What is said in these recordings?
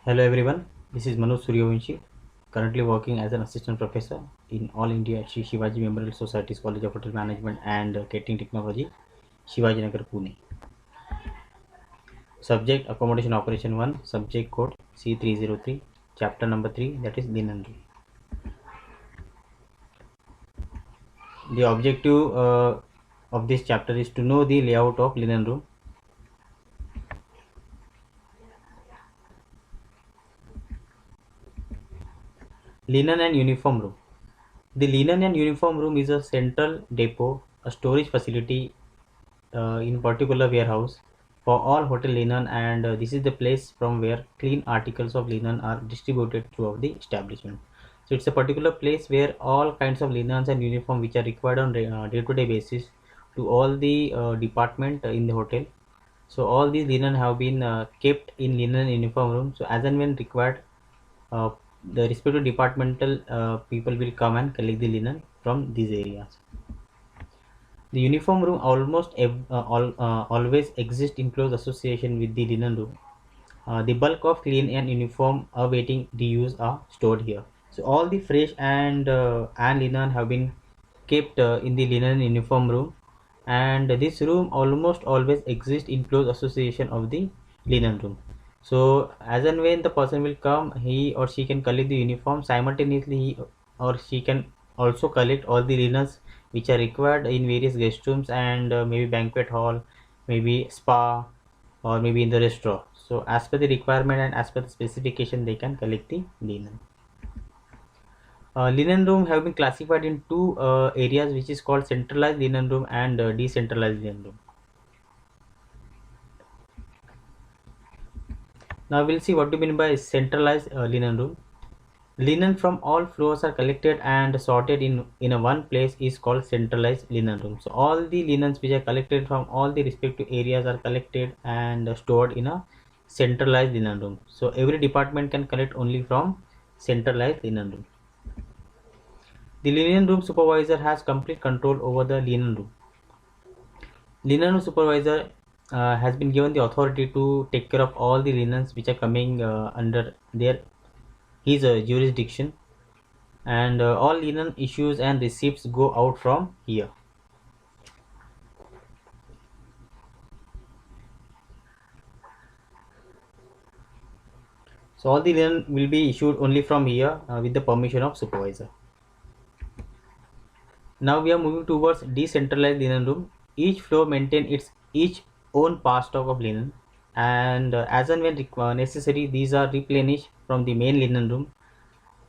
Hello everyone, this is Manoj Suryavanshi, currently working as an assistant professor in All India Shri Shivaji Memorial Society's College of Hotel Management and Catering Technology, Shivaji Nagar, Pune. Subject Accommodation Operation 1, Subject Code C303, Chapter number 3, that is Linen Room. The objective of this chapter is to know the layout of linen room. Linen and uniform room. The linen and uniform room is a central depot, a storage facility in particular warehouse for all hotel linen, and this is the place from where clean articles of linen are distributed throughout the establishment. So it's a particular place where all kinds of linens and uniform which are required on day-to-day basis to all the department in the hotel. So all these linen have been kept in linen uniform room. So as and when required, uh, the respective departmental people will come and collect the linen from these areas. The uniform room always exists in close association with the linen room. The bulk of clean and uniform awaiting reuse are stored here. So all the fresh and linen have been kept in the linen uniform room, and this room almost always exists in close association of the linen room. So as and when the person will come, he or she can collect the uniform simultaneously. He or she can also collect all the linens which are required in various guest rooms and maybe banquet hall, maybe spa, or maybe in the restaurant. So as per the requirement and as per the specification, they can collect the linen. Linen room have been classified in two areas, which is called centralized linen room and decentralized linen room. Now we'll see what do you mean by centralized linen room. Linen from all floors are collected and sorted in a one place is called centralized linen room. So all the linens which are collected from all the respective areas are collected and stored in a centralized linen room. So every department can collect only from centralized linen room. The linen room supervisor has complete control over the linen room. Linen room supervisor has been given the authority to take care of all the linens which are coming under his jurisdiction, and all linen issues and receipts go out from here. So all the linen will be issued only from here with the permission of supervisor. Now we are moving towards decentralized linen room. Each floor maintain its each own pass stock of linen, and as and when necessary, these are replenished from the main linen room,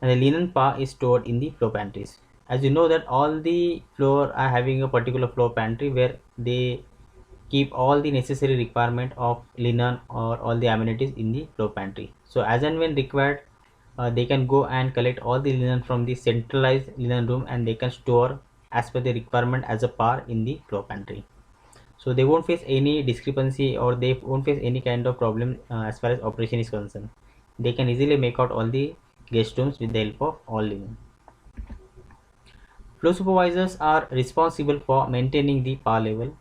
and the linen pa is stored in the floor pantries. As you know that all the floor are having a particular floor pantry where they keep all the necessary requirement of linen or all the amenities in the floor pantry. So as and when required, they can go and collect all the linen from the centralized linen room, and they can store as per the requirement as a par in the floor pantry. So they won't face any discrepancy or they won't face any kind of problem as far as operation is concerned. They can easily make out all the guest rooms with the help of all linen. Floor supervisors are responsible for maintaining the par level.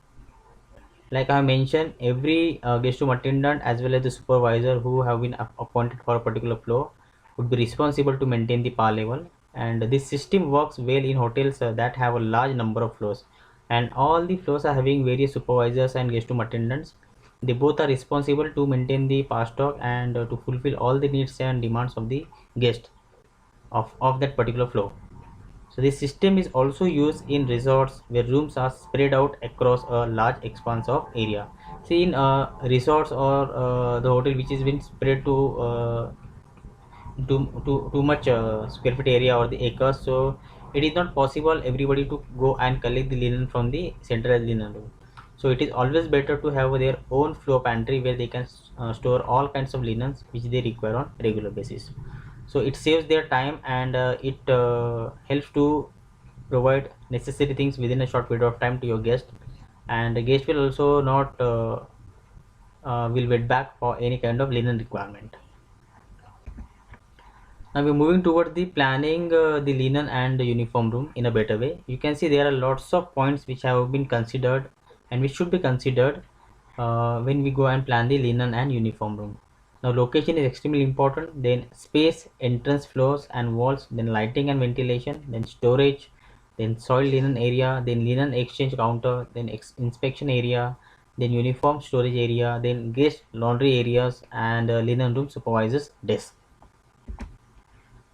Like I mentioned, every guest room attendant as well as the supervisor who have been appointed for a particular floor would be responsible to maintain the par level, and this system works well in hotels that have a large number of floors, and all the floors are having various supervisors and guest room attendants. They both are responsible to maintain the par stock and to fulfill all the needs and demands of the guest of that particular floor. So this system is also used in resorts where rooms are spread out across a large expanse of area. See, in resorts or the hotel which is been spread too much square feet area or the acres, so it is not possible everybody to go and collect the linen from the centralized linen room. So it is always better to have their own floor pantry where they can store all kinds of linens which they require on regular basis. So it saves their time, and it helps to provide necessary things within a short period of time to your guest, and the guest will also not will wait back for any kind of linen requirement. Now we're moving toward the planning the linen and the uniform room in a better way. You can see there are lots of points which have been considered and which should be considered when we go and plan the linen and uniform room. Now location is extremely important, then space, entrance floors and walls, then lighting and ventilation, then storage, then soil linen area, then linen exchange counter, then inspection area, then uniform storage area, then guest laundry areas and linen room supervisor's desk.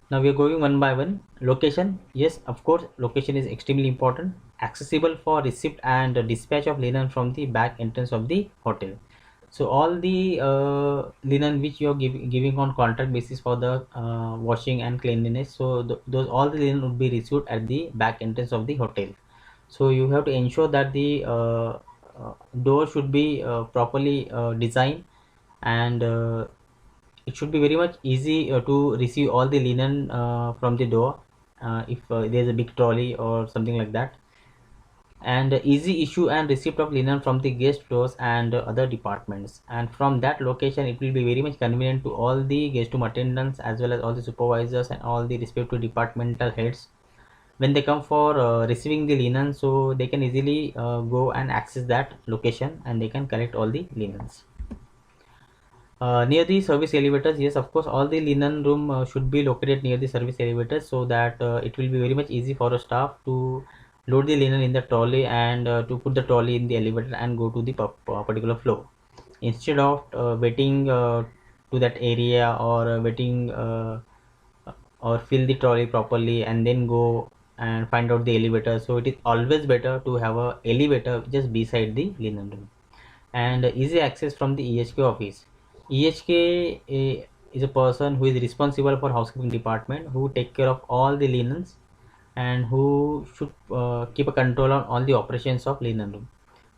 Now we are going one by one. Location, yes, of course, location is extremely important. Accessible for receipt and dispatch of linen from the back entrance of the hotel. So all the linen which you are giving on contract basis for the washing and cleanliness, so those all the linen would be received at the back entrance of the hotel. So you have to ensure that the door should be properly designed, and it should be very much easy to receive all the linen from the door if there's a big trolley or something like that, and easy issue and receipt of linen from the guest floors and other departments. And from that location it will be very much convenient to all the guest room attendants as well as all the supervisors and all the respective departmental heads when they come for receiving the linen, so they can easily go and access that location and they can collect all the linens. Near the service elevators, yes, of course, all the linen room should be located near the service elevators, so that it will be very much easy for a staff to load the linen in the trolley and to put the trolley in the elevator and go to the particular floor, instead of waiting to that area or waiting or fill the trolley properly and then go and find out the elevator. So it is always better to have a elevator just beside the linen room. And easy access from the EHK office. EHK is a person who is responsible for housekeeping department, who take care of all the linens and who should keep a control on all the operations of linen room.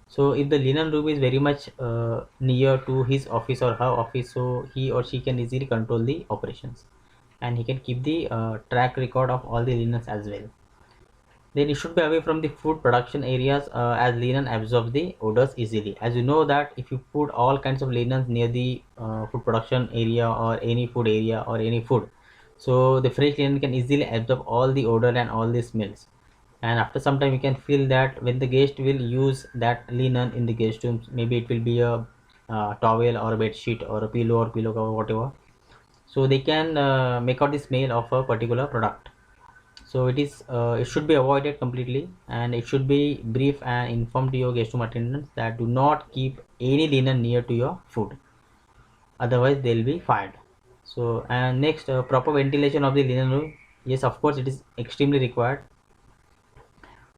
So if the linen room is very much near to his office or her office, so he or she can easily control the operations and he can keep the track record of all the linens as well. Then it should be away from the food production areas as linen absorbs the odors easily. As you know that if you put all kinds of linens near the food production area or any food area or any food, so the fresh linen can easily absorb all the odor and all the smells. And after some time you can feel that when the guest will use that linen in the guest rooms, maybe it will be a towel or a bed sheet or a pillow or pillow cover, whatever, so they can make out the smell of a particular product. So it should be avoided completely, and it should be brief and inform to your guest room attendants that do not keep any linen near to your food, otherwise they'll be fired. So, and next, proper ventilation of the linen room. Yes, of course, it is extremely required.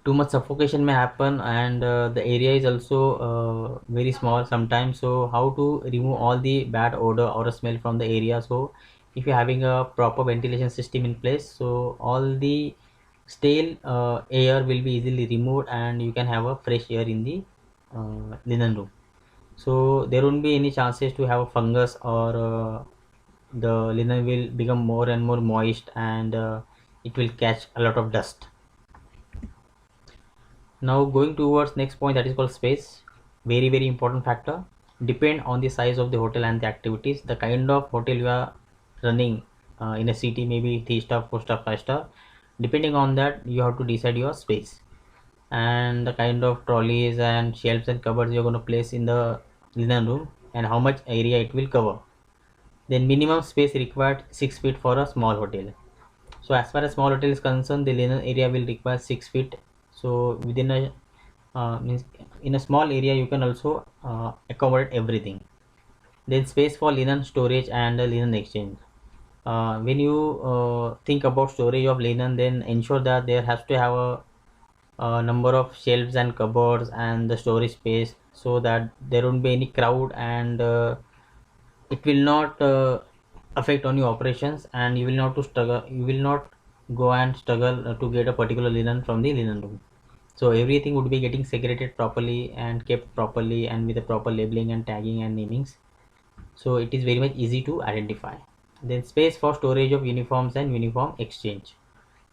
Too much suffocation may happen, and the area is also very small sometimes, so how to remove all the bad odor or a smell from the area? So if you're having a proper ventilation system in place, so all the stale air will be easily removed and you can have a fresh air in the linen room, so there won't be any chances to have a fungus, or the linen will become more and more moist, and it will catch a lot of dust. Now going towards next point, that is called space. Very important factor. Depend on the size of the hotel and the activities, the kind of hotel you are running in a city, maybe 3 star, 4 star, 5 star. Depending on that, you have to decide your space and the kind of trolleys and shelves and cupboards you're going to place in the linen room and how much area it will cover. Then minimum space required 6 feet for a small hotel. So as far as small hotel is concerned, the linen area will require 6 feet. So within a means in a small area you can also accommodate everything. Then space for linen storage and linen exchange. When you think about storage of linen, then ensure that there has to have a number of shelves and cupboards and the storage space, so that there won't be any crowd, and it will not affect on your operations, and you will not go and struggle to get a particular linen from the linen room. So everything would be getting segregated properly and kept properly and with a proper labeling and tagging and namings, so it is very much easy to identify. Then space for storage of uniforms and uniform exchange.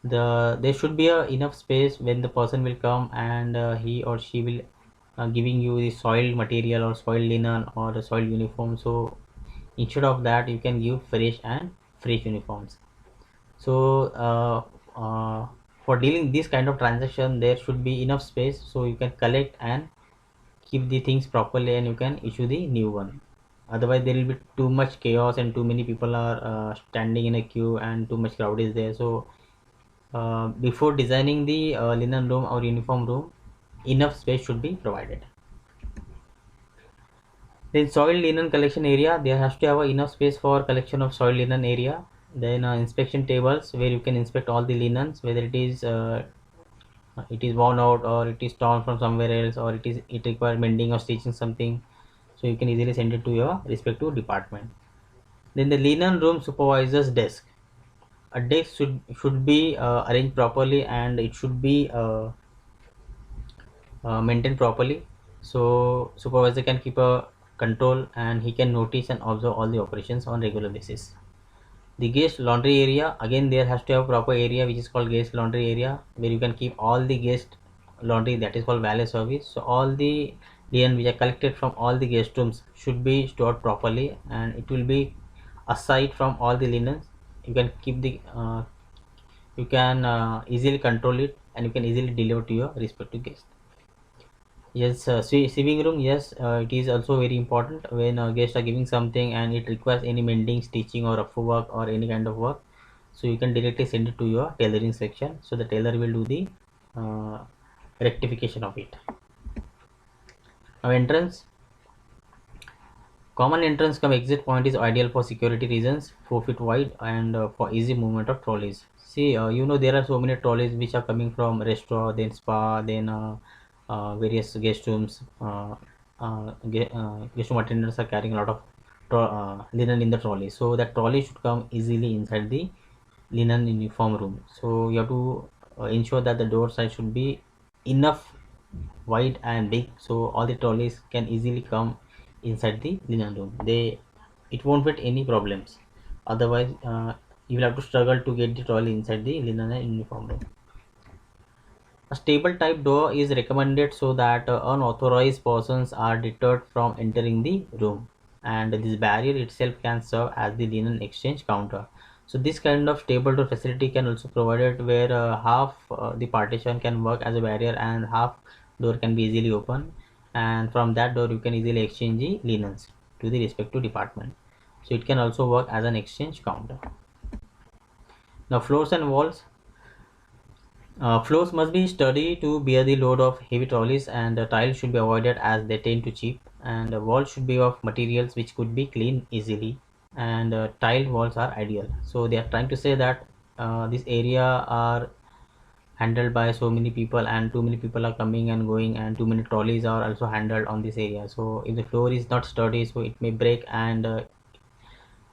There should be enough space when the person will come and he or she will giving you the soiled material or soiled linen or a soiled uniform, so instead of that you can give fresh uniforms. So for dealing this kind of transaction, there should be enough space so you can collect and keep the things properly and you can issue the new one. otherwise there will be too much chaos and too many people are standing in a queue and too much crowd is there. So before designing the linen room or uniform room, enough space should be provided. Then soil linen collection area, there has to have enough space for collection of soil linen area. Then inspection tables where you can inspect all the linens, whether it is worn out or it is torn from somewhere else, or it requires mending or stitching something. So you can easily send it to your respective department. Then the linen room supervisor's desk. A desk should be arranged properly, and it should be maintained properly, so supervisor can keep a control and he can notice and observe all the operations on regular basis. The guest laundry area, again there has to have proper area which is called guest laundry area, where you can keep all the guest laundry, that is called valet service. So all the linen which are collected from all the guest rooms should be stored properly, and it will be aside from all the linens. You can keep the you can easily control it, and you can easily deliver to your respective guest. Yes, sewing room. Yes, it is also very important when guests are giving something and it requires any mending, stitching, or rough work or any kind of work. So you can directly send it to your tailoring section. So the tailor will do the uh, rectification of it. Now entrance. Common entrance come exit point is ideal for security reasons, 4 feet wide, and for easy movement of trolleys. See, there are so many trolleys which are coming from restaurant, then spa, then various guest rooms. Guest room attendants are carrying a lot of linen in the trolley. So that trolley should come easily inside the linen uniform room. So you have to ensure that the door size should be enough wide and big, so all the trolleys can easily come inside the linen room. It won't fit any problems. Otherwise you will have to struggle to get the trolley inside the linen and uniform room. A stable type door is recommended so that unauthorized persons are deterred from entering the room, and this barrier itself can serve as the linen exchange counter. So this kind of stable door facility can also provided where half the partition can work as a barrier and half door can be easily open, and from that door you can easily exchange the linens to the respective department. So it can also work as an exchange counter. Now floors and walls. Floors must be sturdy to bear the load of heavy trolleys, and tiles should be avoided as they tend to chip. And walls should be of materials which could be cleaned easily. And tiled walls are ideal. So they are trying to say that this area are handled by so many people, and too many people are coming and going, and too many trolleys are also handled on this area. So if the floor is not sturdy, so it may break, and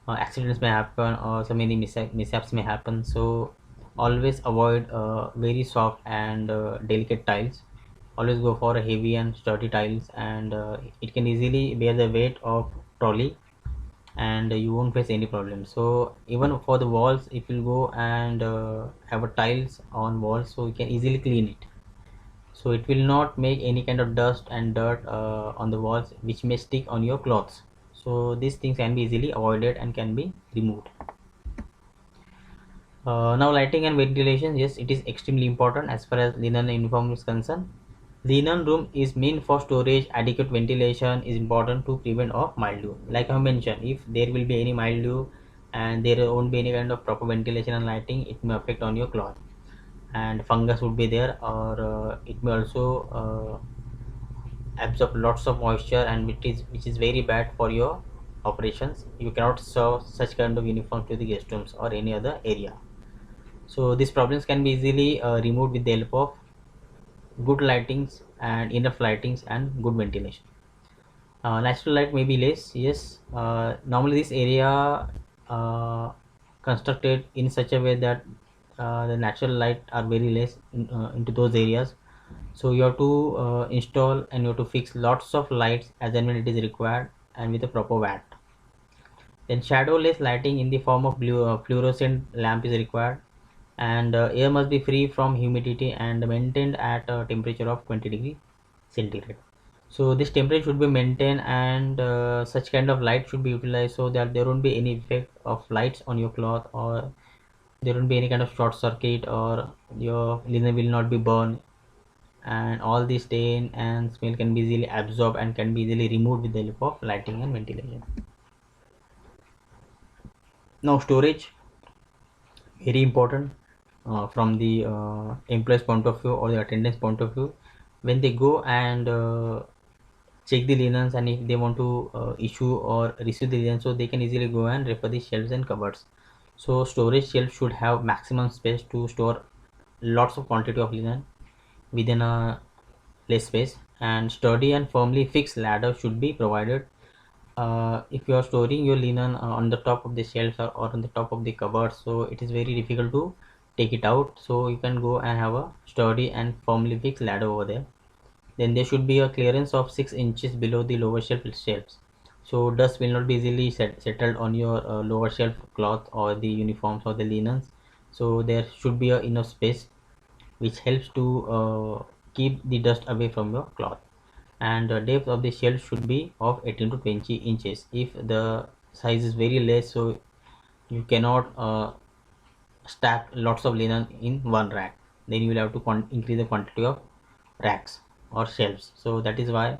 accidents may happen, or so many mishaps may happen. So always avoid very soft and delicate tiles. Always go for a heavy and sturdy tiles, and it can easily bear the weight of trolley, and you won't face any problem. So even for the walls, if you go and have a tiles on walls, so you can easily clean it, so it will not make any kind of dust and dirt on the walls which may stick on your clothes. So these things can be easily avoided and can be removed. Now lighting and ventilation, yes, it is extremely important as far as linen uniform is concerned. Linen room is meant for storage. Adequate ventilation is important to prevent of mildew. Like I mentioned, if there will be any mildew and there won't be any kind of proper ventilation and lighting, it may affect on your cloth, and fungus would be there, or it may also absorb lots of moisture, and which is very bad for your operations. You cannot serve such kind of uniform to the guest rooms or any other area. So these problems can be easily removed with the help of good lightings and enough lightings and good ventilation. Natural light may be less. Yes, normally this area constructed in such a way that the natural light are very less into those areas. So you have to install and you have to fix lots of lights as and when it is required, and with a proper watt. Then shadowless lighting in the form of blue fluorescent lamp is required, and air must be free from humidity and maintained at a temperature of 20 degree centigrade. So this temperature should be maintained, and such kind of light should be utilized so that there won't be any effect of lights on your cloth, or there won't be any kind of short circuit, or your linen will not be burned, and all the stain and smell can be easily absorbed and can be easily removed with the help of lighting and ventilation. Now storage, very important from the employee's point of view or the attendance point of view. When they go and check the linens, and if they want to issue or receive the linen, so they can easily go and refer the shelves and cupboards. So storage shelf should have maximum space to store lots of quantity of linen within a less space, and sturdy and firmly fixed ladder should be provided. If you are storing your linen on the top of the shelves or on the top of the cupboard, so it is very difficult to take it out, so you can go and have a sturdy and firmly fixed ladder over there. Then there should be a clearance of 6 inches below the lower shelves, so dust will not be easily settled on your lower shelf cloth or the uniforms or the linens. So there should be a enough space which helps to keep the dust away from your cloth. And the depth of the shelf should be of 18 to 20 inches. If the size is very less, so you cannot stack lots of linen in one rack, then you will have to increase the quantity of racks or shelves. So that is why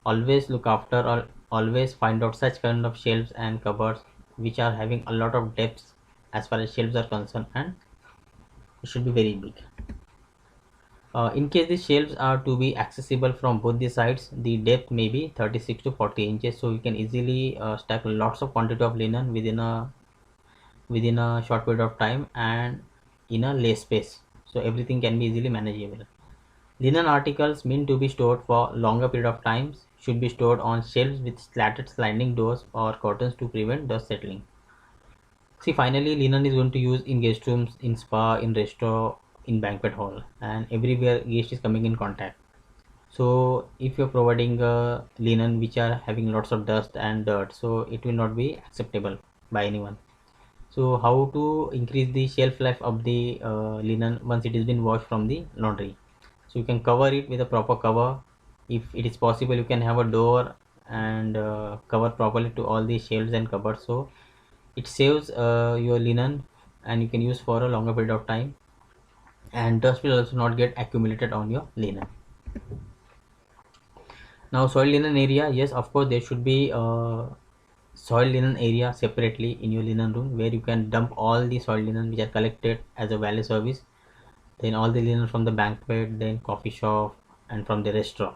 always look after or always find out such kind of shelves and cupboards which are having a lot of depths as far as shelves are concerned, and it should be very big. In case the shelves are to be accessible from both the sides, the depth may be 36 to 40 inches, so you can easily stack lots of quantity of linen within a short period of time and in a less space, so everything can be easily manageable. Linen articles meant to be stored for longer period of times should be stored on shelves with slatted sliding doors or curtains to prevent dust settling. See, finally, linen is going to use in guest rooms, in spa, in restaurant, in banquet hall, and everywhere guest is coming in contact. So if you're providing linen which are having lots of dust and dirt, so it will not be acceptable by anyone. So how to increase the shelf life of the linen once it has been washed from the laundry? So you can cover it with a proper cover. If it is possible, you can have a door and cover properly to all the shelves and cupboards, so it saves your linen and you can use for a longer period of time, and dust will also not get accumulated on your linen. Now soil linen area, yes, of course there should be soil linen area separately in your linen room where you can dump all the soil linen which are collected as a valet service, then all the linen from the banquet, then coffee shop, and from the restaurant.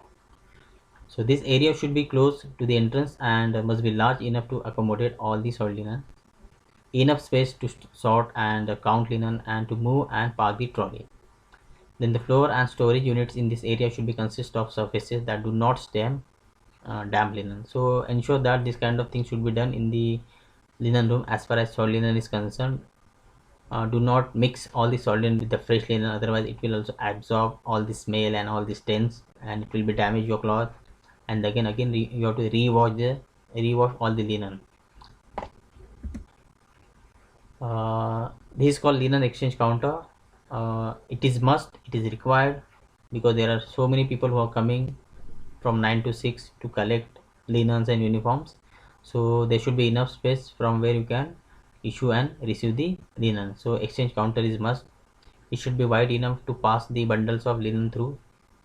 So this area should be close to the entrance and must be large enough to accommodate all the soil linen, enough space to sort and count linen and to move and park the trolley. Then the floor and storage units in this area should be consist of surfaces that do not stem damp linen. So ensure that this kind of thing should be done in the linen room as far as soil linen is concerned. Do not mix all the soil linen with the fresh linen, otherwise it will also absorb all the smell and all the stains and it will be damage your cloth, and again you have to rewash all the linen. This is called linen exchange counter. It is required because there are so many people who are coming from 9 to 6 to collect linens and uniforms, so there should be enough space from where you can issue and receive the linen. So exchange counter is must. It should be wide enough to pass the bundles of linen through.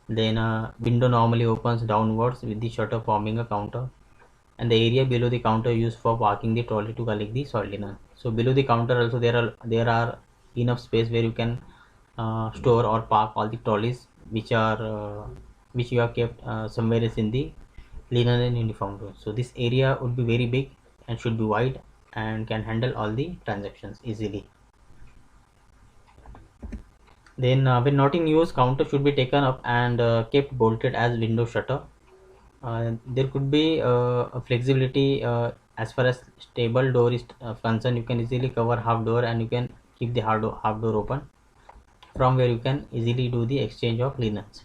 Then a window normally opens downwards with the shutter forming a counter, and the area below the counter used for parking the trolley to collect the soil linen. So below the counter also there are enough space where you can store or park all the trolleys which you have kept somewhere else in the linen and uniform room. So this area would be very big and should be wide and can handle all the transactions easily. Then when not in use, counter should be taken up and kept bolted as window shutter. There could be a flexibility as far as stable door is concerned. You can easily cover half door and you can keep the half door open, from where you can easily do the exchange of linens.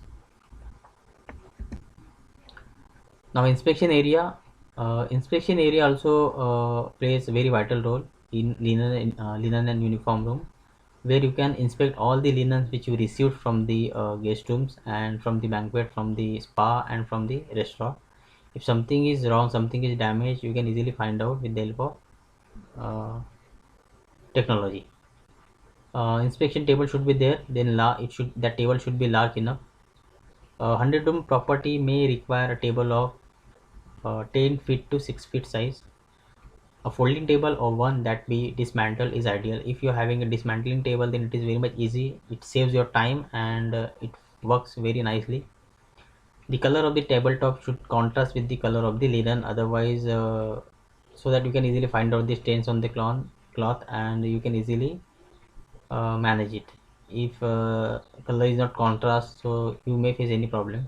Now inspection area also plays a very vital role in linen and uniform room, where you can inspect all the linens which you received from the guest rooms and from the banquet, from the spa, and from the restaurant. If something is wrong, something is damaged, you can easily find out with the help of technology. Inspection table should be there. Then that table should be large enough A 100 room property may require a table of 10 feet to 6 feet size. A folding table or one that be dismantled is ideal. If you're having a dismantling table, then it is very much easy. It saves your time and it works very nicely. The color of the tabletop should contrast with the color of the linen, otherwise so that you can easily find out the stains on the cloth and you can easily manage it. If color is not contrast, so you may face any problem.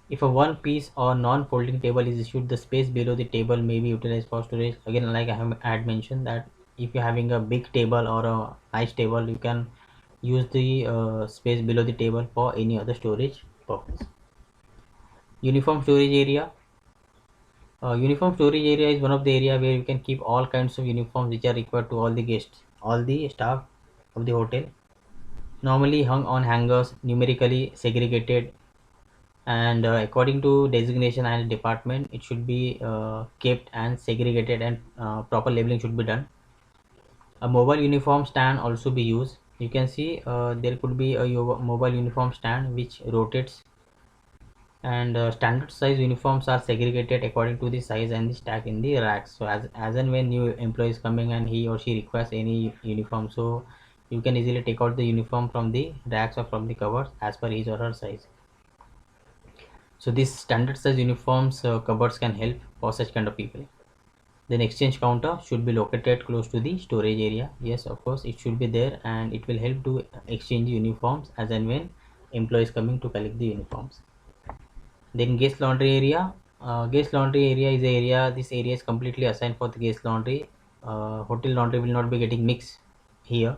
If a one piece or non-folding table is issued, the space below the table may be utilized for storage. Again, like I had mentioned, that if you're having a big table or a nice table, you can use the space below the table for any other storage purpose. Uniform storage area. Uniform storage area is one of the area where you can keep all kinds of uniforms which are required to all the guests, all the staff of the hotel. Normally hung on hangers, numerically segregated, and according to designation and department, it should be kept and segregated, and proper labeling should be done. A mobile uniform stand also be used. You can see there could be a mobile uniform stand which rotates, and standard size uniforms are segregated according to the size and the stack in the racks. So as and when new employee is coming and he or she requires any uniform, so you can easily take out the uniform from the racks or from the cupboards as per his or her size. So these standard size uniforms cupboards can help for such kind of people. Then exchange counter should be located close to the storage area. Yes, of course it should be there, and it will help to exchange uniforms as and when employees coming to collect the uniforms. Then guest laundry area. Guest laundry area is the area. This area is completely assigned for the guest laundry. Hotel laundry will not be getting mixed here.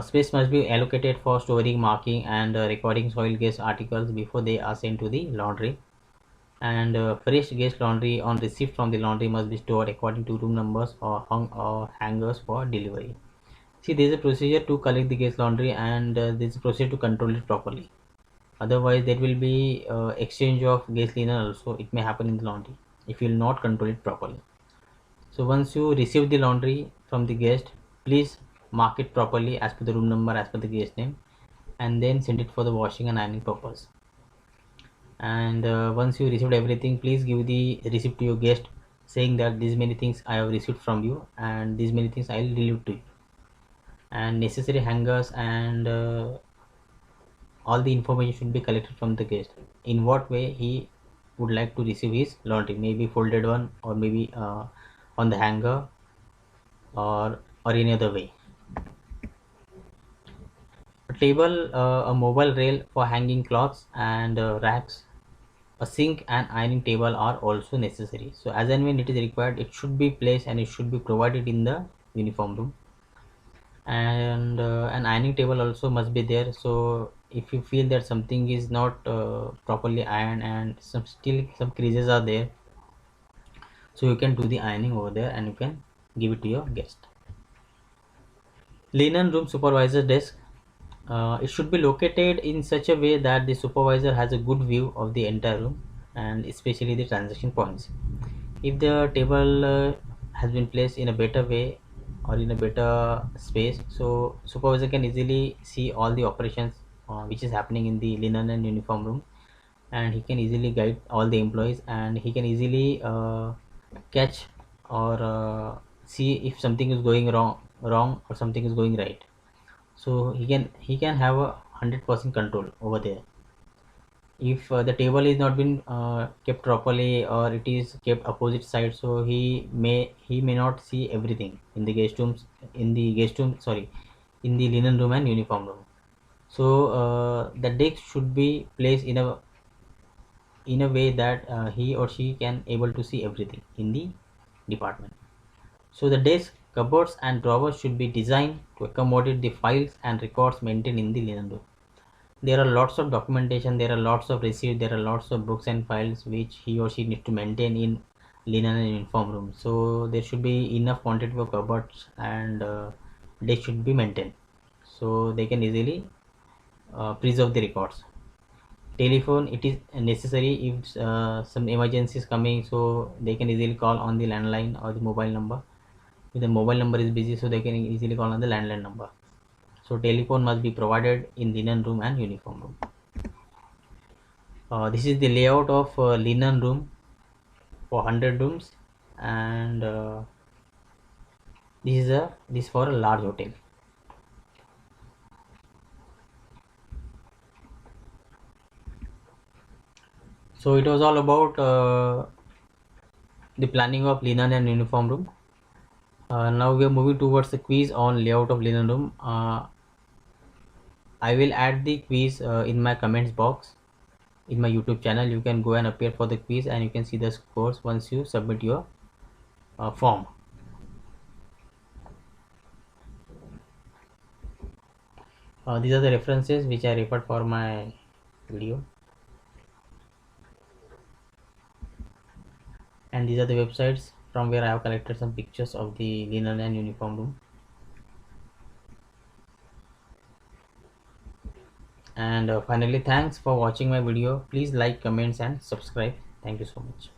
Space must be allocated for storing, marking, and recording soil guest articles before they are sent to the laundry. And fresh guest laundry on receipt from the laundry must be stored according to room numbers or hung or hangers for delivery. See, there is a procedure to collect the guest laundry, and there is a procedure to control it properly. Otherwise, there will be exchange of guest linen also. It may happen in the laundry if you will not control it properly. So once you receive the laundry from the guest, please mark it properly as per the room number, as per the guest name, and then send it for the washing and ironing purpose. And once you received everything, please give the receipt to your guest saying that these many things I have received from you and these many things I will deliver to you. And necessary hangers and all the information should be collected from the guest. In what way he would like to receive his laundry, maybe folded one, or maybe on the hanger, or any other way. A table, a mobile rail for hanging clothes, and racks, a sink and ironing table are also necessary. So as and when it is required, it should be placed and it should be provided in the uniform room. And an ironing table also must be there. So if you feel that something is not properly ironed and some creases are there, so you can do the ironing over there and you can give it to your guest. Linen room supervisor desk. It should be located in such a way that the supervisor has a good view of the entire room, and especially the transaction points. If the table has been placed in a better way or in a better space, so supervisor can easily see all the operations which is happening in the linen and uniform room, and he can easily guide all the employees, and he can easily catch or see if something is going wrong or something is going right. So he can have a 100% control over there. If the table is not been kept properly or it is kept opposite side, so he may not see everything in the guest room, sorry, in the linen room and uniform room. So the desk should be placed in a way that he or she can able to see everything in the department. So the desk, cupboards and drawers should be designed to accommodate the files and records maintained in the linen room. There are lots of documentation, there are lots of receipts, there are lots of books and files which he or she needs to maintain in linen and uniform room. So there should be enough quantity of cupboards, and they should be maintained so they can easily preserve the records. Telephone, it is necessary if some emergency is coming, so they can easily call on the landline or the mobile number. If the mobile number is busy, so they can easily call on the landline number. So telephone must be provided in linen room and uniform room. This is the layout of linen room for 100 rooms, and this for a large hotel. So it was all about the planning of linen and uniform room. Now we are moving towards the quiz on layout of linen room. I will add the quiz in my comments box in my YouTube channel. You can go and appear for the quiz, and you can see the scores once you submit your form. These are the references which I referred for my video, and these are the websites from where I have collected some pictures of the linen and uniform room. And finally, thanks for watching my video. Please like, comments and subscribe. Thank you so much.